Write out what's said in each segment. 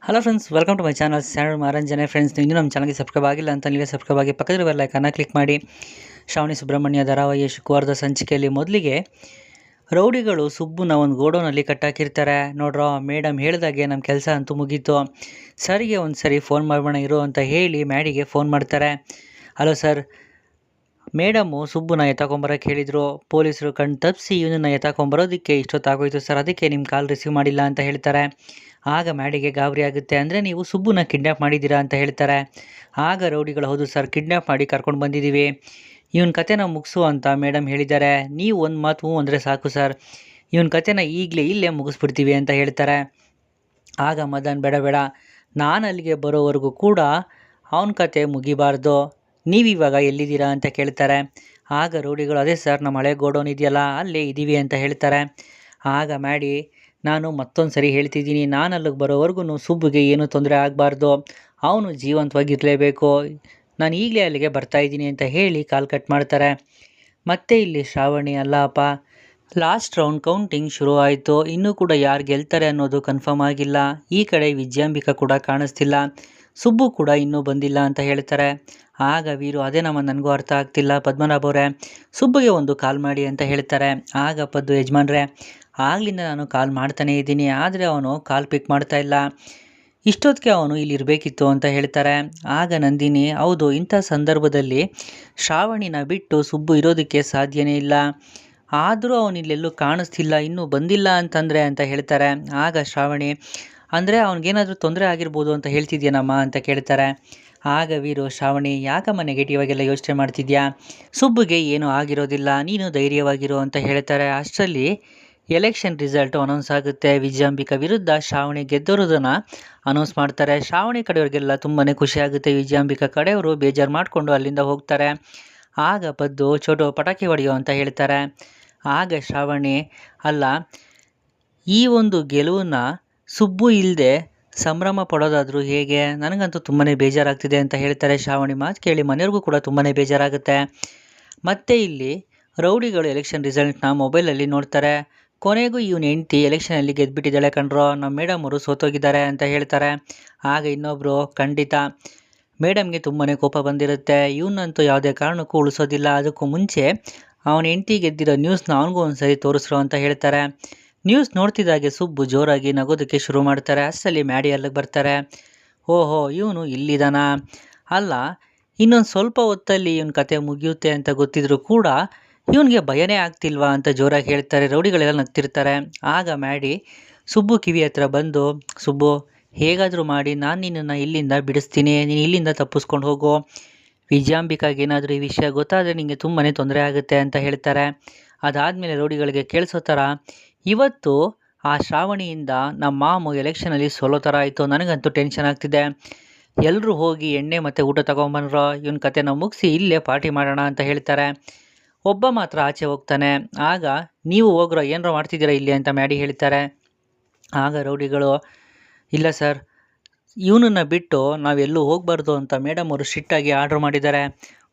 Hello friends, welcome to my channel ಸ್ಯಾನಲ್ ಮನರಂಜನೆ. Friends, ನೀವು ನಮ್ಮ ಚಾನಲ್ಗೆ ಸಬ್ಸ್ಕ್ರೈಬ್ ಆಗಿಲ್ಲ ಅಂತ ನೀವೇ ಸಬ್ಸ್ಕ್ರೈಬ್ ಆಗಿ ಪಕ್ಕದಲ್ಲಿ ಬೆಲ್ ಐಕಾನ್ನ ಕ್ಲಿಕ್ ಮಾಡಿ. ಶ್ರಾವಣಿ ಸುಬ್ರಹ್ಮಣ್ಯ ಧಾರಾವಾಹಿಯ ಶುಕ್ರವಾರದ ಸಂಚಿಕೆಯಲ್ಲಿ ಮೊದಲಿಗೆ ರೌಡಿಗಳು ಸುಬ್ಬುನ ಒಂದು ಗೋಡೌನಲ್ಲಿ ಕಟ್ಟಾಕಿರ್ತಾರೆ. ನೋಡ್ರೋ ಮೇಡಮ್ ಹೇಳಿದಾಗೆ ನಮ್ಮ ಕೆಲಸ ಅಂತೂ ಮುಗೀತು, ಸರ್ಗೆ ಒಂದು ಸರಿ ಫೋನ್ ಮಾಡೋಣ ಇರು ಅಂತ ಹೇಳಿ ಮ್ಯಾಡಿಗೆ ಫೋನ್ ಮಾಡ್ತಾರೆ. ಹಲೋ ಸರ್, ಮೇಡಮ್ಮು ಸುಬ್ಬುನ ಎತ್ತಾಕೊಂಬರೋಕ್ಕೆ ಹೇಳಿದರು. ಪೊಲೀಸರು ಕಣ್ ತಪ್ಪಿಸಿ ಇವನನ್ನು ಎತ್ತಾಕೊಂಬರೋದಕ್ಕೆ ಇಷ್ಟೊತ್ತಾಗೋಯ್ತು ಸರ್, ಅದಕ್ಕೆ ನಿಮ್ಮ ಕಾಲ್ ರಿಸೀವ್ ಮಾಡಿಲ್ಲ ಅಂತ ಹೇಳ್ತಾರೆ. ಆಗ ಮ್ಯಾಡಿಗೆ ಗಾಬರಿ ಆಗುತ್ತೆ. ಅಂದರೆ ನೀವು ಸುಬ್ಬುನ ಕಿಡ್ನ್ಯಾಪ್ ಮಾಡಿದ್ದೀರಾ ಅಂತ ಹೇಳ್ತಾರೆ. ಆಗ ರೌಡಿಗಳು, ಹೌದು ಸರ್, ಕಿಡ್ನ್ಯಾಪ್ ಮಾಡಿ ಕರ್ಕೊಂಡು ಬಂದಿದ್ದೀವಿ, ಇವನ ಕತೆನ ಮುಗಿಸು ಅಂತ ಮೇಡಮ್ ಹೇಳಿದ್ದಾರೆ. ನೀವು ಒಂದು ಮಾತು ಹ್ಞೂ ಅಂದರೆ ಸಾಕು ಸರ್, ಇವನ ಕತೆನ ಈಗಲೇ ಇಲ್ಲೇ ಮುಗಿಸ್ಬಿಡ್ತೀವಿ ಅಂತ ಹೇಳ್ತಾರೆ. ಆಗ ಮದನ್, ಬೇಡ ಬೇಡ, ನಾನು ಅಲ್ಲಿಗೆ ಬರೋವರೆಗೂ ಕೂಡ ಅವನ ಕತೆ ಮುಗಿಬಾರ್ದು, ನೀವಿವಾಗ ಎಲ್ಲಿದ್ದೀರಾ ಅಂತ ಕೇಳ್ತಾರೆ. ಆಗ ರೌಡಿಗಳು, ಅದೇ ಸರ್, ನಮ್ಮ ಹಳೆ ಗೋಡೌನ್ ಇದೆಯಲ್ಲ ಅಲ್ಲೇ ಇದ್ದೀವಿ ಅಂತ ಹೇಳ್ತಾರೆ. ಆಗ ಮ್ಯಾಡಿ, ನಾನು ಮತ್ತೊಂದು ಸರಿ ಹೇಳ್ತಿದ್ದೀನಿ, ನಾನು ಅಲ್ಲಿಗೆ ಬರೋವರೆಗೂ ಸುಬ್ಬುಗೆ ಏನೂ ತೊಂದರೆ ಆಗಬಾರ್ದು, ಅವನು ಜೀವಂತವಾಗಿರಲೇಬೇಕು, ನಾನು ಈಗಲೇ ಅಲ್ಲಿಗೆ ಬರ್ತಾಯಿದ್ದೀನಿ ಅಂತ ಹೇಳಿ ಕಾಲ್ ಕಟ್ ಮಾಡ್ತಾರೆ. ಮತ್ತೆ ಇಲ್ಲಿ ಶ್ರಾವಣಿ, ಅಲ್ಲ ಅಪ್ಪ, ಲಾಸ್ಟ್ ರೌಂಡ್ ಕೌಂಟಿಂಗ್ ಶುರು ಆಯಿತು, ಇನ್ನೂ ಕೂಡ ಯಾರು ಗೆಲ್ತಾರೆ ಅನ್ನೋದು ಕನ್ಫರ್ಮ್ ಆಗಿಲ್ಲ. ಈ ಕಡೆ ವಿಜಯಾಂಬಿಕಾ ಕೂಡ ಕಾಣಿಸ್ತಿಲ್ಲ, ಸುಬ್ಬು ಕೂಡ ಇನ್ನೂ ಬಂದಿಲ್ಲ ಅಂತ ಹೇಳ್ತಾರೆ. ಆಗ ವೀರು, ಅದೇ ನನಗೂ ಅರ್ಥ ಆಗ್ತಿಲ್ಲ ಪದ್ಮನಾಭ ಅವರೇ, ಸುಬ್ಬುಗೆ ಒಂದು ಕಾಲ್ ಮಾಡಿ ಅಂತ ಹೇಳ್ತಾರೆ. ಆಗ ಪದ್ದು, ಯಜಮಾನ್ರೆ, ಆಗ್ಲಿಂದ ನಾನು ಕಾಲ್ ಮಾಡ್ತಾನೇ ಇದ್ದೀನಿ, ಆದರೆ ಅವನು ಕಾಲ್ ಪಿಕ್ ಮಾಡ್ತಾ ಇಲ್ಲ, ಇಷ್ಟೊತ್ತಿಗೆ ಅವನು ಇಲ್ಲಿರಬೇಕಿತ್ತು ಅಂತ ಹೇಳ್ತಾರೆ. ಆಗ ನಂದಿನಿ, ಹೌದು, ಇಂಥ ಸಂದರ್ಭದಲ್ಲಿ ಶ್ರಾವಣಿನ ಬಿಟ್ಟು ಸುಬ್ಬು ಇರೋದಕ್ಕೆ ಸಾಧ್ಯನೇ ಇಲ್ಲ, ಆದರೂ ಅವನಿಲ್ಲೆಲ್ಲೂ ಕಾಣಿಸ್ತಿಲ್ಲ, ಇನ್ನೂ ಬಂದಿಲ್ಲ ಅಂತಂದರೆ ಅಂತ ಹೇಳ್ತಾರೆ. ಆಗ ಶ್ರಾವಣಿ, ಅಂದರೆ ಅವನಿಗೇನಾದರೂ ತೊಂದರೆ ಆಗಿರ್ಬೋದು ಅಂತ ಹೇಳ್ತಿದ್ಯೇನಮ್ಮ ಅಂತ ಕೇಳ್ತಾರೆ. ಆಗ ವೀರು, ಶ್ರಾವಣಿ, ಯಾಕಮ್ಮ ನೆಗೆಟಿವ್ ಆಗೆಲ್ಲ ಯೋಚನೆ ಮಾಡ್ತಿದ್ಯಾ, ಸುಬ್ಬುಗೆ ಏನೂ ಆಗಿರೋದಿಲ್ಲ, ನೀನು ಧೈರ್ಯವಾಗಿರು ಅಂತ ಹೇಳ್ತಾರೆ. ಅಷ್ಟರಲ್ಲಿ ಎಲೆಕ್ಷನ್ ರಿಸಲ್ಟು ಅನೌನ್ಸ್ ಆಗುತ್ತೆ. ವಿಜಯಾಂಬಿಕಾ ವಿರುದ್ಧ ಶ್ರಾವಣಿ ಗೆದ್ದೋರೋದನ್ನು ಅನೌನ್ಸ್ ಮಾಡ್ತಾರೆ. ಶ್ರಾವಣಿ ಕಡೆಯವ್ರಿಗೆಲ್ಲ ತುಂಬಾ ಖುಷಿ ಆಗುತ್ತೆ. ವಿಜಯಾಂಬಿಕಾ ಕಡೆಯವರು ಬೇಜಾರು ಮಾಡಿಕೊಂಡು ಅಲ್ಲಿಂದ ಹೋಗ್ತಾರೆ. ಆಗ ಪದ್ದು, ಚೋಟು ಪಟಾಕಿ ಹೊಡೆಯೋ ಅಂತ ಹೇಳ್ತಾರೆ. ಆಗ ಶ್ರಾವಣಿ, ಅಲ್ಲ, ಈ ಒಂದು ಗೆಲುವನ್ನ ಸುಬ್ಬು ಇಲ್ಲದೆ ಸಂಭ್ರಮ ಪಡೋದಾದರೂ ಹೇಗೆ, ನನಗಂತೂ ತುಂಬಾ ಬೇಜಾರಾಗ್ತಿದೆ ಅಂತ ಹೇಳ್ತಾರೆ. ಶ್ರಾವಣಿ ಮಾತು ಕೇಳಿ ಮನೆಯವ್ರಿಗೂ ಕೂಡ ತುಂಬಾ ಬೇಜಾರಾಗುತ್ತೆ. ಮತ್ತು ಇಲ್ಲಿ ರೌಡಿಗಳು ಎಲೆಕ್ಷನ್ ರಿಸಲ್ಟ್ನ ಮೊಬೈಲಲ್ಲಿ ನೋಡ್ತಾರೆ. ಕೊನೆಗೂ ಇವನ ಹೆಂಡ್ತಿ ಎಲೆಕ್ಷನಲ್ಲಿ ಗೆದ್ದುಬಿಟ್ಟಿದ್ದಾಳೆ ಕಣ್ರೋ, ನಮ್ಮ ಮೇಡಮ್ ಅವರು ಸೋತೋಗಿದ್ದಾರೆ ಅಂತ ಹೇಳ್ತಾರೆ. ಆಗ ಇನ್ನೊಬ್ಬರು, ಖಂಡಿತ ಮೇಡಮ್ಗೆ ತುಂಬಾ ಕೋಪ ಬಂದಿರುತ್ತೆ, ಇವನಂತೂ ಯಾವುದೇ ಕಾರಣಕ್ಕೂ ಉಳಿಸೋದಿಲ್ಲ, ಅದಕ್ಕೂ ಮುಂಚೆ ಅವನ ಹೆಂಡ್ತಿ ಗೆದ್ದಿರೋ ನ್ಯೂಸ್ನ ಅವನಿಗೂ ಒಂದು ಸರಿ ತೋರಿಸ್ರು ಅಂತ ಹೇಳ್ತಾರೆ. ನ್ಯೂಸ್ ನೋಡ್ತಿದ್ದಾಗೆ ಸುಬ್ಬು ಜೋರಾಗಿ ನಗೋದಕ್ಕೆ ಶುರು ಮಾಡ್ತಾರೆ. ಅಷ್ಟರಲ್ಲಿ ಮ್ಯಾಡಿ ಅಲ್ಲಿಗೆ ಬರ್ತಾರೆ. ಓಹೋ, ಇವನು ಇಲ್ಲಿದ್ದಾನ, ಅಲ್ಲ, ಇನ್ನೊಂದು ಸ್ವಲ್ಪ ಹೊತ್ತಲ್ಲಿ ಇವನ ಕತೆ ಮುಗಿಯುತ್ತೆ ಅಂತ ಗೊತ್ತಿದ್ರು ಕೂಡ ಇವನಿಗೆ ಭಯನೇ ಆಗ್ತಿಲ್ವಾ ಅಂತ ಜೋರಾಗಿ ಹೇಳ್ತಾರೆ. ರೌಡಿಗಳೆಲ್ಲ ನಗ್ತಿರ್ತಾರೆ. ಆಗ ಮ್ಯಾಡಿ ಸುಬ್ಬು ಕಿವಿ ಹತ್ರ ಬಂದು, ಸುಬ್ಬು, ಹೇಗಾದರೂ ಮಾಡಿ ನಾನು ನಿನ್ನನ್ನು ಇಲ್ಲಿಂದ ಬಿಡಿಸ್ತೀನಿ, ನೀನು ಇಲ್ಲಿಂದ ತಪ್ಪಿಸ್ಕೊಂಡು ಹೋಗು, ವಿಜಯಾಂಬಿಕಾಗೆ ಏನಾದರೂ ಈ ವಿಷಯ ಗೊತ್ತಾದರೆ ನಿಮಗೆ ತುಂಬಾ ತೊಂದರೆ ಆಗುತ್ತೆ ಅಂತ ಹೇಳ್ತಾರೆ. ಅದಾದಮೇಲೆ ರೌಡಿಗಳಿಗೆ ಕೇಳಿಸೋ ಥರ, ಇವತ್ತು ಆ ಶ್ರಾವಣಿಯಿಂದ ನಮ್ಮ ಮಾಮು ಎಲೆಕ್ಷನಲ್ಲಿ ಸೋಲೋ ಥರ ಆಯಿತು, ನನಗಂತೂ ಟೆನ್ಷನ್ ಆಗ್ತಿದೆ, ಎಲ್ಲರೂ ಹೋಗಿ ಎಣ್ಣೆ ಮತ್ತು ಊಟ ತೊಗೊಂಬನ್ರೋ, ಇವನ ಕತೆನ ಮುಗಿಸಿ ಇಲ್ಲೇ ಪಾರ್ಟಿ ಮಾಡೋಣ ಅಂತ ಹೇಳ್ತಾರೆ. ಒಬ್ಬ ಮಾತ್ರ ಆಚೆ ಹೋಗ್ತಾನೆ. ಆಗ, ನೀವು ಹೋಗ್ರೋ, ಏನರೋ ಮಾಡ್ತಿದ್ದೀರಾ ಇಲ್ಲಿ ಅಂತ ಮ್ಯಾಡಿ ಹೇಳ್ತಾರೆ. ಆಗ ರೌಡಿಗಳು, ಇಲ್ಲ ಸರ್, ಇವನನ್ನು ಬಿಟ್ಟು ನಾವೆಲ್ಲೂ ಹೋಗಬಾರ್ದು ಅಂತ ಮೇಡಮ್ ಅವರು ಸ್ಟ್ರಿಕ್ಟಾಗಿ ಆರ್ಡ್ರ್ ಮಾಡಿದ್ದಾರೆ,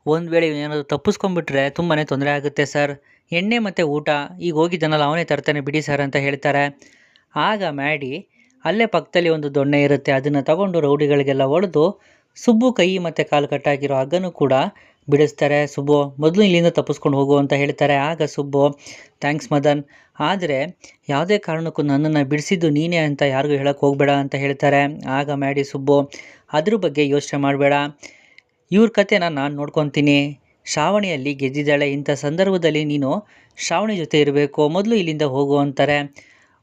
ಒಂದು ವೇಳೆ ಏನಾದರೂ ತಪ್ಪಿಸ್ಕೊಂಡ್ಬಿಟ್ರೆ ತುಂಬಾ ತೊಂದರೆ ಆಗುತ್ತೆ ಸರ್, ಎಣ್ಣೆ ಮತ್ತು ಊಟ ಈಗ ಹೋಗಿದ್ದಾನಲ್ಲ ಅವನೇ ತರ್ತಾನೆ ಬಿಡಿ ಸರ್ ಅಂತ ಹೇಳ್ತಾರೆ. ಆಗ ಮ್ಯಾಡಿ ಅಲ್ಲೇ ಪಕ್ಕದಲ್ಲಿ ಒಂದು ದೊಣ್ಣೆ ಇರುತ್ತೆ, ಅದನ್ನು ತಗೊಂಡು ರೌಡಿಗಳಿಗೆಲ್ಲ ಹೊಡೆದು ಸುಬ್ಬು ಕೈ ಮತ್ತು ಕಾಲು ಕಟ್ಟಾಗಿರೋ ಹಗ್ಗನೂ ಕೂಡ ಬಿಡಿಸ್ತಾರೆ. ಸುಬ್ಬು, ಮೊದಲು ಇಲ್ಲಿಂದ ತಪ್ಪಿಸ್ಕೊಂಡು ಹೋಗು ಅಂತ ಹೇಳ್ತಾರೆ. ಆಗ ಸುಬ್ಬು, ಥ್ಯಾಂಕ್ಸ್ ಮದನ್, ಆದರೆ ಯಾವುದೇ ಕಾರಣಕ್ಕೂ ನನ್ನನ್ನು ಬಿಡಿಸಿದ್ದು ನೀನೇ ಅಂತ ಯಾರಿಗೂ ಹೇಳೋಕ್ಕೆ ಹೋಗಬೇಡ ಅಂತ ಹೇಳ್ತಾರೆ. ಆಗ ಮ್ಯಾಡಿ, ಸುಬ್ಬು, ಅದ್ರ ಬಗ್ಗೆ ಯೋಚನೆ ಮಾಡಬೇಡ, ಇವ್ರ ಕತೆನ ನಾನು ನೋಡ್ಕೊತೀನಿ, ಶ್ರಾವಣಿಯಲ್ಲಿ ಗೆದ್ದಿದ್ದಾಳೆ, ಇಂಥ ಸಂದರ್ಭದಲ್ಲಿ ನೀನು ಶ್ರಾವಣಿ ಜೊತೆ ಇರಬೇಕು, ಮೊದಲು ಇಲ್ಲಿಂದ ಹೋಗು ಅಂತಾರೆ.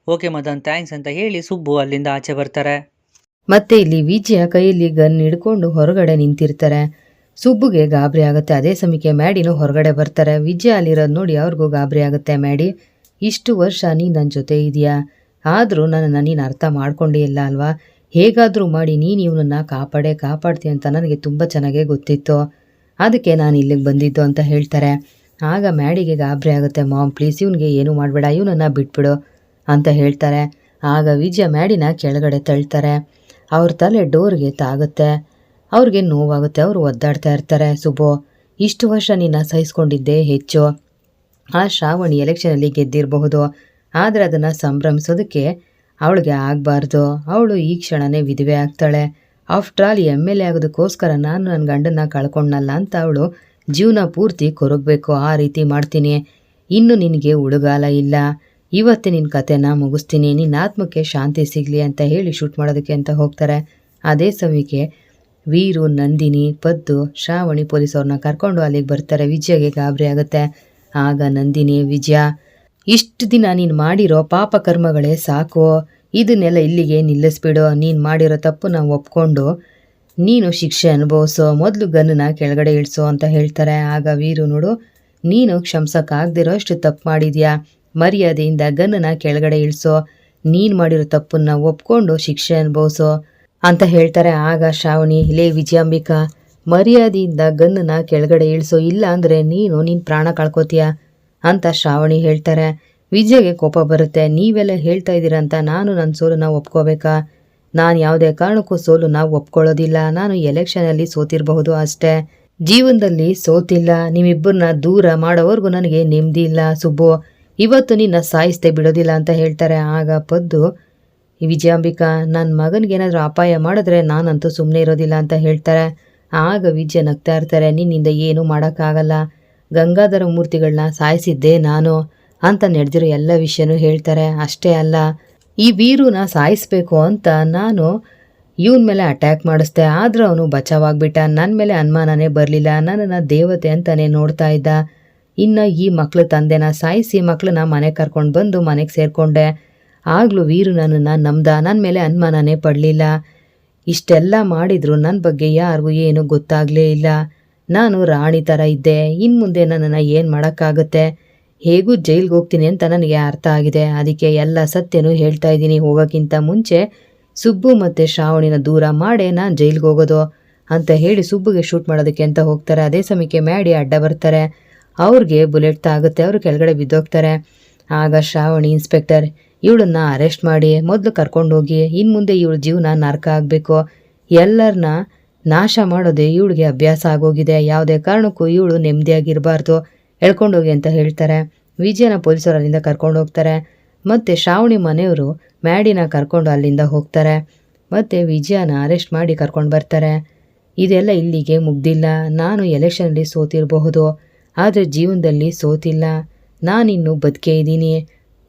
ಓಕೆ ಮದನ್, ಥ್ಯಾಂಕ್ಸ್ ಅಂತ ಹೇಳಿ ಸುಬ್ಬು ಅಲ್ಲಿಂದ ಆಚೆ ಬರ್ತಾರೆ. ಮತ್ತೆ ಇಲ್ಲಿ ವಿಜಯ ಕೈಯಲ್ಲಿ ಗನ್ ಹಿಡ್ಕೊಂಡು ಹೊರಗಡೆ ನಿಂತಿರ್ತಾರೆ. ಸುಬ್ಬುಗೆ ಗಾಬರಿ ಆಗುತ್ತೆ. ಅದೇ ಸಮಯಕ್ಕೆ ಮ್ಯಾಡಿನೂ ಹೊರಗಡೆ ಬರ್ತಾರೆ. ವಿಜಯ ಅಲ್ಲಿರೋದು ನೋಡಿ ಅವ್ರಿಗೂ ಗಾಬರಿ ಆಗುತ್ತೆ. ಮ್ಯಾಡಿ, ಇಷ್ಟು ವರ್ಷ ನೀನು ನನ್ನ ಜೊತೆ ಇದೆಯಾ, ಆದರೂ ನನ್ನನ್ನು ನೀನು ಅರ್ಥ ಮಾಡ್ಕೊಂಡೇ ಇಲ್ಲ ಅಲ್ವಾ, ಹೇಗಾದರೂ ಮಾಡಿ ನೀನು ಇವನನ್ನು ಕಾಪಾಡ್ತೀಯ ಅಂತ ನನಗೆ ತುಂಬ ಚೆನ್ನಾಗೇ ಗೊತ್ತಿತ್ತು, ಅದಕ್ಕೆ ನಾನು ಇಲ್ಲಿಗೆ ಬಂದಿದ್ದು ಅಂತ ಹೇಳ್ತಾರೆ. ಆಗ ಮ್ಯಾಡಿಗೆ ಗಾಬರಿ ಆಗುತ್ತೆ. ಮಾಮ್ ಪ್ಲೀಸ್, ಇವನಿಗೆ ಏನೂ ಮಾಡಬೇಡ, ಇವನನ್ನು ಬಿಟ್ಬಿಡು ಅಂತ ಹೇಳ್ತಾರೆ. ಆಗ ವಿಜಯ ಮ್ಯಾಡಿನ ಕೆಳಗಡೆ ತಳ್ತಾರೆ. ಅವ್ರ ತಲೆ ಡೋರ್ಗೆ ತಾಗುತ್ತೆ. ಅವ್ರಿಗೆ ನೋವಾಗುತ್ತೆ. ಅವರು ಒದ್ದಾಡ್ತಾ ಇರ್ತಾರೆ. ಸುಬ್ಬು, ಇಷ್ಟು ವರ್ಷ ನಿನ್ನ ಸಹಿಸ್ಕೊಂಡಿದ್ದೇ ಹೆಚ್ಚು, ಆ ಶ್ರಾವಣಿ ಎಲೆಕ್ಷನಲ್ಲಿ ಗೆದ್ದಿರಬಹುದು, ಆದರೆ ಅದನ್ನು ಸಂಭ್ರಮಿಸೋದಕ್ಕೆ ಅವಳಿಗೆ ಆಗಬಾರ್ದು, ಅವಳು ಈ ಕ್ಷಣನೇ ವಿಧವೆ ಆಗ್ತಾಳೆ. ಆಫ್ಟರ್ ಆಲ್ MLA ಆಗೋದಕ್ಕೋಸ್ಕರ ನಾನು ನನ್ನ ಗಂಡನ್ನ ಕಳ್ಕೊಂಡಲ್ಲ ಅಂತ ಅವಳು ಜೀವನ ಪೂರ್ತಿ ಕೊರಗಬೇಕು. ಆ ರೀತಿ ಮಾಡ್ತೀನಿ. ಇನ್ನು ನಿನಗೆ ಉಳುಗಾಲ ಇಲ್ಲ. ಇವತ್ತೇ ನಿನ್ನ ಕತೆನ ಮುಗಿಸ್ತೀನಿ, ನಿನ್ನ ಆತ್ಮಕ್ಕೆ ಶಾಂತಿ ಸಿಗಲಿ ಅಂತ ಹೇಳಿ ಶೂಟ್ ಮಾಡೋದಕ್ಕೆ ಅಂತ ಹೋಗ್ತಾರೆ. ಅದೇ ಸಮಯಕ್ಕೆ ವೀರು, ನಂದಿನಿ, ಪದ್ದು, ಶ್ರಾವಣಿ ಪೊಲೀಸವ್ರನ್ನ ಕರ್ಕೊಂಡು ಅಲ್ಲಿಗೆ ಬರ್ತಾರೆ. ವಿಜಯಗೆ ಗಾಬರಿ ಆಗುತ್ತೆ. ಆಗ ನಂದಿನಿ, ವಿಜಯ, ಇಷ್ಟು ದಿನ ನೀನು ಮಾಡಿರೋ ಪಾಪ ಕರ್ಮಗಳೇ ಸಾಕು, ಇದನ್ನೆಲ್ಲ ಇಲ್ಲಿಗೆ ನಿಲ್ಲಿಸ್ಬಿಡು. ನೀನು ಮಾಡಿರೋ ತಪ್ಪು ಒಪ್ಕೊಂಡು ನೀನು ಶಿಕ್ಷೆ ಅನುಭವಿಸೋ, ಮೊದಲು ಗನ್ನನ್ನ ಕೆಳಗಡೆ ಇಳಿಸೋ ಅಂತ ಹೇಳ್ತಾರೆ. ಆಗ ವೀರು, ನೋಡು, ನೀನು ಕ್ಷಮಿಸೋಕ್ಕಾಗದಿರೋ ಅಷ್ಟು ತಪ್ಪು ಮಾಡಿದ್ಯಾ, ಮರ್ಯಾದೆಯಿಂದ ಗನ್ನನ್ನ ಕೆಳಗಡೆ ಇಳಿಸೋ, ನೀನು ಮಾಡಿರೋ ತಪ್ಪನ್ನ ಒಪ್ಕೊಂಡು ಶಿಕ್ಷೆ ಅನುಭವಿಸೋ ಅಂತ ಹೇಳ್ತಾರೆ. ಆಗ ಶ್ರಾವಣಿ, ಲೇ ವಿಜಯಾಂಬಿಕಾ, ಮರ್ಯಾದೆಯಿಂದ ಗನ್ನನ್ನ ಕೆಳಗಡೆ ಇಳಿಸೋ, ಇಲ್ಲ ಅಂದರೆ ನಿನ್ನ ಪ್ರಾಣ ಕಳ್ಕೊತೀಯ ಅಂತ ಶ್ರಾವಣಿ ಹೇಳ್ತಾರೆ. ವಿಜಯ್ಗೆ ಕೋಪ ಬರುತ್ತೆ. ನೀವೆಲ್ಲ ಹೇಳ್ತಾ ಇದ್ದೀರಾ ಅಂತ ನಾನು ನನ್ನ ಸೋಲನ್ನ ಒಪ್ಕೋಬೇಕಾ? ನಾನು ಯಾವುದೇ ಕಾರಣಕ್ಕೂ ಸೋಲನ್ನ ಒಪ್ಕೊಳ್ಳೋದಿಲ್ಲ. ನಾನು ಎಲೆಕ್ಷನಲ್ಲಿ ಸೋತಿರಬಹುದು ಅಷ್ಟೇ, ಜೀವನದಲ್ಲಿ ಸೋತಿಲ್ಲ. ನಿಮ್ಮಿಬ್ಬರನ್ನ ದೂರ ಮಾಡೋವರೆಗೂ ನನಗೆ ನೆಮ್ಮದಿ ಇಲ್ಲ ಸುಬ್ಬು, ಇವತ್ತು ನಿನ್ನ ಸಾಯಿಸ್ದೆ ಬಿಡೋದಿಲ್ಲ ಅಂತ ಹೇಳ್ತಾರೆ. ಆಗ ಪದ್ದು, ವಿಜಯಾಂಬಿಕಾ, ನನ್ನ ಮಗನಿಗೇನಾದರೂ ಅಪಾಯ ಮಾಡಿದ್ರೆ ನಾನಂತೂ ಸುಮ್ಮನೆ ಇರೋದಿಲ್ಲ ಅಂತ ಹೇಳ್ತಾರೆ. ಆಗ ವಿಜಯ ನಗ್ತಾ ಇರ್ತಾರೆ. ನಿನ್ನಿಂದ ಏನೂ ಮಾಡೋಕ್ಕಾಗಲ್ಲ, ಗಂಗಾಧರ ಮೂರ್ತಿಗಳನ್ನ ಸಾಯಿಸಿದ್ದೆ ನಾನು ಅಂತ ನಡೆದಿರೋ ಎಲ್ಲ ವಿಷಯನೂ ಹೇಳ್ತಾರೆ. ಅಷ್ಟೇ ಅಲ್ಲ, ಈ ವೀರುನ ಸಾಯಿಸ್ಬೇಕು ಅಂತ ನಾನು ಇವನ ಮೇಲೆ ಅಟ್ಯಾಕ್ ಮಾಡಿಸ್ದೆ, ಆದ್ರೆ ಅವನು ಬಚಾವಾಗ್ಬಿಟ್ಟ. ನನ್ನ ಮೇಲೆ ಅನುಮಾನನೇ ಬರಲಿಲ್ಲ, ನನ್ನನ್ನು ದೇವತೆ ಅಂತಾನೆ ನೋಡ್ತಾ ಇದ್ದ. ಇನ್ನು ಈ ಮಕ್ಳ ತಂದೆನ ಸಾಯಿಸಿ ಮಕ್ಳನ್ನ ಮನೆಗೆ ಕರ್ಕೊಂಡು ಬಂದು ಮನೆಗೆ ಸೇರಿಕೊಂಡೆ. ಆಗಲೂ ವೀರು ನನ್ನನ್ನು ನಂಬ್ದ, ನನ್ನ ಮೇಲೆ ಅನುಮಾನನೇ ಪಡಲಿಲ್ಲ. ಇಷ್ಟೆಲ್ಲ ಮಾಡಿದ್ರು ನನ್ನ ಬಗ್ಗೆ ಯಾರಿಗೂ ಏನೂ ಗೊತ್ತಾಗಲೇ ಇಲ್ಲ. ನಾನು ರಾಣಿ ಥರ ಇದ್ದೆ. ಇನ್ನು ಮುಂದೆ ನನ್ನನ್ನು ಏನು ಮಾಡೋಕ್ಕಾಗುತ್ತೆ? ಹೇಗೂ ಜೈಲಿಗೆ ಹೋಗ್ತೀನಿ ಅಂತ ನನಗೆ ಅರ್ಥ ಆಗಿದೆ. ಅದಕ್ಕೆ ಎಲ್ಲ ಸತ್ಯನೂ ಹೇಳ್ತಾ ಇದ್ದೀನಿ. ಹೋಗೋಕ್ಕಿಂತ ಮುಂಚೆ ಸುಬ್ಬು ಮತ್ತು ಶ್ರಾವಣಿನ ದೂರ ಮಾಡೇ ನಾನು ಜೈಲಿಗೆ ಹೋಗೋದು ಅಂತ ಹೇಳಿ ಸುಬ್ಬುಗೆ ಶೂಟ್ ಮಾಡೋದಕ್ಕೆ ಅಂತ ಹೋಗ್ತಾರೆ. ಅದೇ ಸಮಯಕ್ಕೆ ಮ್ಯಾಡಿ ಅಡ್ಡ ಬರ್ತಾರೆ. ಅವ್ರಿಗೆ ಬುಲೆಟ್ ತಾಗುತ್ತೆ, ಅವರು ಕೆಳಗಡೆ ಬಿದ್ದೋಗ್ತಾರೆ. ಆಗ ಶ್ರಾವಣಿ, ಇನ್ಸ್ಪೆಕ್ಟರ್, ಇವಳನ್ನ ಅರೆಸ್ಟ್ ಮಾಡಿ ಮೊದಲು ಕರ್ಕೊಂಡೋಗಿ, ಇನ್ನು ಮುಂದೆ ಇವಳ ಜೀವನ ನರಕ ಆಗಬೇಕು, ಎಲ್ಲರನ್ನ ನಾಶ ಮಾಡೋದೇ ಇವಳಿಗೆ ಅಭ್ಯಾಸ ಆಗೋಗಿದೆ, ಯಾವುದೇ ಕಾರಣಕ್ಕೂ ಇವಳು ನೆಮ್ಮದಿಯಾಗಿರಬಾರ್ದು, ಎಳ್ಕೊಂಡೋಗಿ ಅಂತ ಹೇಳ್ತಾರೆ. ವಿಜಯನ ಪೊಲೀಸರು ಅಲ್ಲಿಂದ ಕರ್ಕೊಂಡು ಹೋಗ್ತಾರೆ. ಮತ್ತು ಶ್ರಾವಣಿ ಮನೆಯವರು ಮ್ಯಾಡಿನ ಕರ್ಕೊಂಡು ಅಲ್ಲಿಂದ ಹೋಗ್ತಾರೆ. ಮತ್ತು ವಿಜಯನ ಅರೆಸ್ಟ್ ಮಾಡಿ ಕರ್ಕೊಂಡು ಬರ್ತಾರೆ. ಇದೆಲ್ಲ ಇಲ್ಲಿಗೆ ಮುಗ್ದಿಲ್ಲ. ನಾನು ಎಲೆಕ್ಷನಲ್ಲಿ ಸೋತಿರಬಹುದು, ಆದರೆ ಜೀವನದಲ್ಲಿ ಸೋತಿಲ್ಲ. ನಾನಿನ್ನೂ ಬದುಕೇ ಇದ್ದೀನಿ.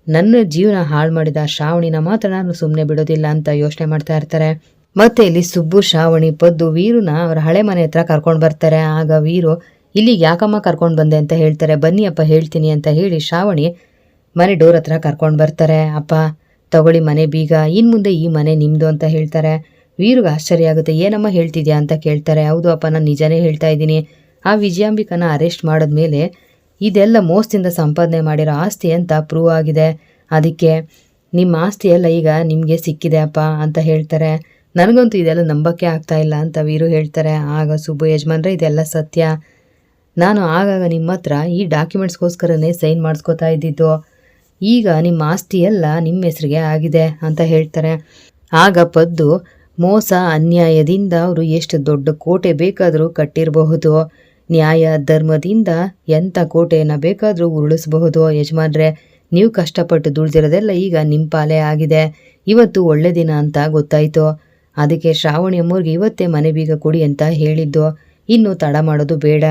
ನನ್ನ ಜೀವನ ಹಾಳು ಮಾಡಿದ ಶ್ರಾವಣಿನ ಮಾತ್ರ ನಾನು ಸುಮ್ಮನೆ ಬಿಡೋದಿಲ್ಲ ಅಂತ ಯೋಚನೆ ಮಾಡ್ತಾ ಇರ್ತಾರೆ. ಮತ್ತೆ ಇಲ್ಲಿ ಸುಬ್ಬು, ಶ್ರಾವಣಿ, ಪದ್ದು ವೀರುನ ಅವರ ಹಳೆ ಮನೆ ಹತ್ರ ಕರ್ಕೊಂಡು ಬರ್ತಾರೆ. ಆಗ ವೀರು, ಇಲ್ಲಿಗೆ ಯಾಕಮ್ಮ ಕರ್ಕೊಂಡು ಬಂದೆ ಅಂತ ಹೇಳ್ತಾರೆ. ಬನ್ನಿ ಅಪ್ಪ ಹೇಳ್ತೀನಿ ಅಂತ ಹೇಳಿ ಶ್ರಾವಣಿ ಮನೆ ಡೋರ್ ಹತ್ರ ಕರ್ಕೊಂಡು ಬರ್ತಾರೆ. ಅಪ್ಪ ತಗೊಳ್ಳಿ ಮನೆ ಬೀಗ, ಇನ್ನು ಮುಂದೆ ಈ ಮನೆ ನಿಮ್ಮದು ಅಂತ ಹೇಳ್ತಾರೆ. ವೀರುಗೆ ಆಶ್ಚರ್ಯ ಆಗುತ್ತೆ. ಏನಮ್ಮ ಹೇಳ್ತಿದ್ಯಾ ಅಂತ ಕೇಳ್ತಾರೆ. ಹೌದು ಅಪ್ಪ, ನಾನು ನಿಜನೇ ಹೇಳ್ತಾ ಇದ್ದೀನಿ. ಆ ವಿಜಯಾಂಬಿಕನ ಅರೆಸ್ಟ್ ಮಾಡಿದ್ಮೇಲೆ ಇದೆಲ್ಲ ಮೋಸದಿಂದ ಸಂಪಾದನೆ ಮಾಡಿರೋ ಆಸ್ತಿ ಅಂತ ಪ್ರೂವ್ ಆಗಿದೆ. ಅದಕ್ಕೆ ನಿಮ್ಮ ಆಸ್ತಿ ಎಲ್ಲ ಈಗ ನಿಮಗೆ ಸಿಕ್ಕಿದೆ ಅಪ್ಪ ಅಂತ ಹೇಳ್ತಾರೆ. ನನಗಂತೂ ಇದೆಲ್ಲ ನಂಬಕ್ಕೆ ಆಗ್ತಾ ಇಲ್ಲ ಅಂತ ವೀರು ಹೇಳ್ತಾರೆ. ಆಗ ಸುಬ್ಬು, ಯಜಮಾನ್ರೆ ಇದೆಲ್ಲ ಸತ್ಯ, ನಾನು ಆಗಾಗ ನಿಮ್ಮ ಹತ್ರ ಈ ಡಾಕ್ಯುಮೆಂಟ್ಸ್ಗೋಸ್ಕರನೇ ಸೈನ್ ಮಾಡಿಸ್ಕೋತಾ ಇದ್ದಿದ್ದು, ಈಗ ನಿಮ್ಮ ಆಸ್ತಿ ಎಲ್ಲ ನಿಮ್ಮ ಹೆಸರಿಗೆ ಆಗಿದೆ ಅಂತ ಹೇಳ್ತಾರೆ. ಆಗ ಪದ್ದು, ಮೋಸ ಅನ್ಯಾಯದಿಂದ ಅವರು ಎಷ್ಟು ದೊಡ್ಡ ಕೋಟೆ ಬೇಕಾದರೂ ಕಟ್ಟಿರಬಹುದು, ನ್ಯಾಯ ಧರ್ಮದಿಂದ ಎಂಥ ಕೋಟೆಯನ್ನು ಬೇಕಾದರೂ ಉರುಳಿಸಬಹುದು. ಯಜಮಾನ್ರೆ, ನೀವು ಕಷ್ಟಪಟ್ಟು ದುಡ್ದಿರೋದೆಲ್ಲ ಈಗ ನಿಮ್ಮ ಪಾಲೇ ಆಗಿದೆ. ಇವತ್ತು ಒಳ್ಳೆ ದಿನ ಅಂತ ಗೊತ್ತಾಯಿತು, ಅದಕ್ಕೆ ಶ್ರಾವಣಿ ಅಮ್ಮವ್ರಿಗೆ ಇವತ್ತೇ ಮನೆ ಬೀಗ ಕೊಡಿ ಅಂತ ಹೇಳಿದ್ದು. ಇನ್ನು ತಡ ಮಾಡೋದು ಬೇಡ,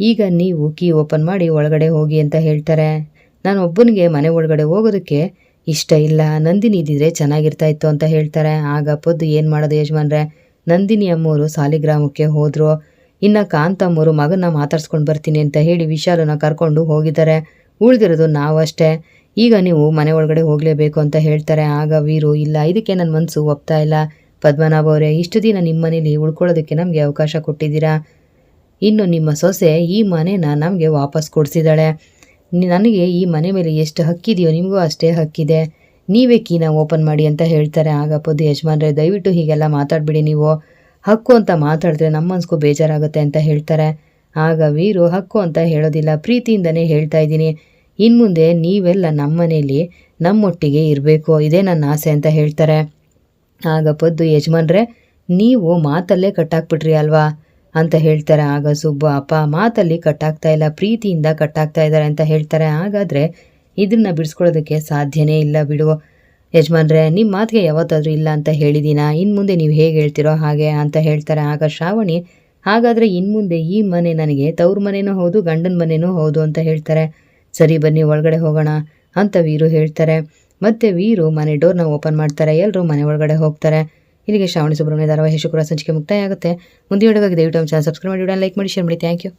ಈಗ ನೀವು ಕೀ ಓಪನ್ ಮಾಡಿ ಒಳಗಡೆ ಹೋಗಿ ಅಂತ ಹೇಳ್ತಾರೆ. ನಾನು ಒಬ್ಬನಿಗೆ ಮನೆ ಒಳಗಡೆ ಹೋಗೋದಕ್ಕೆ ಇಷ್ಟ ಇಲ್ಲ, ನಂದಿನಿ ಇದ್ದಿದ್ರೆ ಚೆನ್ನಾಗಿರ್ತಾ ಇತ್ತು ಅಂತ ಹೇಳ್ತಾರೆ. ಆಗ ಪದ್ದು, ಏನು ಮಾಡೋದು ಯಜಮಾನ್ರೆ, ನಂದಿನಿ ಅಮ್ಮವರು ಸಾಲಿಗ್ರಾಮಕ್ಕೆ ಹೋದರು, ಇನ್ನು ಕಾಂತಮ್ಮವರು ಮಗನ ಮಾತಾಡ್ಸ್ಕೊಂಡು ಬರ್ತೀನಿ ಅಂತ ಹೇಳಿ ವಿಶಾಲನ ಕರ್ಕೊಂಡು ಹೋಗಿದ್ದಾರೆ. ಉಳಿದಿರೋದು ನಾವಷ್ಟೇ, ಈಗ ನೀವು ಮನೆ ಒಳಗಡೆ ಹೋಗಲೇಬೇಕು ಅಂತ ಹೇಳ್ತಾರೆ. ಆಗ ವೀರು, ಇಲ್ಲ, ಇದಕ್ಕೆ ನನ್ನ ಮನಸ್ಸು ಒಪ್ತಾ ಇಲ್ಲ ಪದ್ಮನಾಭ ಅವರೇ, ಇಷ್ಟು ದಿನ ನಿಮ್ಮ ಮನೇಲಿ ಉಳ್ಕೊಳ್ಳೋದಕ್ಕೆ ನಮಗೆ ಅವಕಾಶ ಕೊಟ್ಟಿದ್ದೀರಾ, ಇನ್ನು ನಿಮ್ಮ ಸೊಸೆ ಈ ಮನೇನ ನಮಗೆ ವಾಪಸ್ ಕೊಡಿಸಿದ್ದಾಳೆ, ನನಗೆ ಈ ಮನೆ ಮೇಲೆ ಎಷ್ಟು ಹಕ್ಕಿದೆಯೋ ನಿಮಗೂ ಅಷ್ಟೇ ಹಕ್ಕಿದೆ, ನೀವೇ ಕೀನ ಓಪನ್ ಮಾಡಿ ಅಂತ ಹೇಳ್ತಾರೆ. ಆಗ ಪದ್ದು, ಯಜಮಾನ್ರೆ ದಯವಿಟ್ಟು ಹೀಗೆಲ್ಲ ಮಾತಾಡ್ಬಿಡಿ, ನೀವು ಹಕ್ಕು ಅಂತ ಮಾತಾಡಿದ್ರೆ ನಮ್ಮ ಮನ್ಸಿಗೂ ಬೇಜಾರಾಗುತ್ತೆ ಅಂತ ಹೇಳ್ತಾರೆ. ಆಗ ವೀರು, ಹಕ್ಕು ಅಂತ ಹೇಳೋದಿಲ್ಲ, ಪ್ರೀತಿಯಿಂದನೇ ಹೇಳ್ತಾ ಇದ್ದೀನಿ, ಇನ್ನು ಮುಂದೆ ನೀವೆಲ್ಲ ನಮ್ಮ ಮನೇಲಿ ನಮ್ಮೊಟ್ಟಿಗೆ ಇರಬೇಕು, ಇದೇ ನನ್ನ ಆಸೆ ಅಂತ ಹೇಳ್ತಾರೆ. ಆಗ ಪದ್ದು, ಯಜಮಾನ್ರೆ ನೀವು ಮಾತಲ್ಲೇ ಕಟ್ಟಾಕ್ಬಿಟ್ರಿ ಅಲ್ವಾ ಅಂತ ಹೇಳ್ತಾರೆ. ಆಗ ಸುಬ್ಬು, ಅಪ್ಪ ಮಾತಲ್ಲಿ ಕಟ್ಟಾಗ್ತಾ ಇಲ್ಲ, ಪ್ರೀತಿಯಿಂದ ಕಟ್ಟಾಗ್ತಾ ಇದ್ದಾರೆ ಅಂತ ಹೇಳ್ತಾರೆ. ಹಾಗಾದರೆ ಇದನ್ನು ಬಿಡಿಸ್ಕೊಳ್ಳೋದಕ್ಕೆ ಸಾಧ್ಯನೇ ಇಲ್ಲ ಬಿಡು, ಯಜಮಾನ್ರೆ ನಿಮ್ಮ ಮಾತಿಗೆ ಯಾವತ್ತಾದರೂ ಇಲ್ಲ ಅಂತ ಹೇಳಿದ್ದೀನಾ, ಇನ್ನು ಮುಂದೆ ನೀವು ಹೇಗೆ ಹೇಳ್ತಿರೋ ಹಾಗೆ ಅಂತ ಹೇಳ್ತಾರೆ. ಆಗ ಶ್ರಾವಣಿ ಹಾಗಾದರೆ ಇನ್ನು ಮುಂದೆ ಈ ಮನೆ ನನಗೆ ತವ್ರ ಮನೆಯೂ ಹೌದು ಗಂಡನ ಮನೆಯೂ ಹೌದು ಅಂತ ಹೇಳ್ತಾರೆ. ಸರಿ ಬನ್ನಿ ಒಳಗಡೆ ಹೋಗೋಣ ಅಂತ ವೀರು ಹೇಳ್ತಾರೆ. ಮತ್ತು ವೀರು ಮನೆ ಡೋರ್ನ ಓಪನ್ ಮಾಡ್ತಾರೆ. ಎಲ್ಲರೂ ಮನೆ ಒಳಗಡೆ ಹೋಗ್ತಾರೆ. ಇಲ್ಲಿಗೆ ಶ್ರಾವಣಿ ಸುಬ್ರಹ್ಮಣ್ಯ ಧಾರಾವಾಹಿ ಶುಕ್ರವಾರ ಸಂಚಿಕೆ ಮುಕ್ತಾಯ ಆಗುತ್ತೆ. ಮುಂದಿನ ವಿಡಿಯೋಗಾಗಿ ದಯವಿಟ್ಟು ನಮ್ಮ ಚಾನಲ್ ಸಬ್ಸ್ಕ್ರೈಬ್ ಮಾಡಿ, ಲೈಕ್ ಮಾಡಿ, ಶೇರ್ ಮಾಡಿ. Thank you.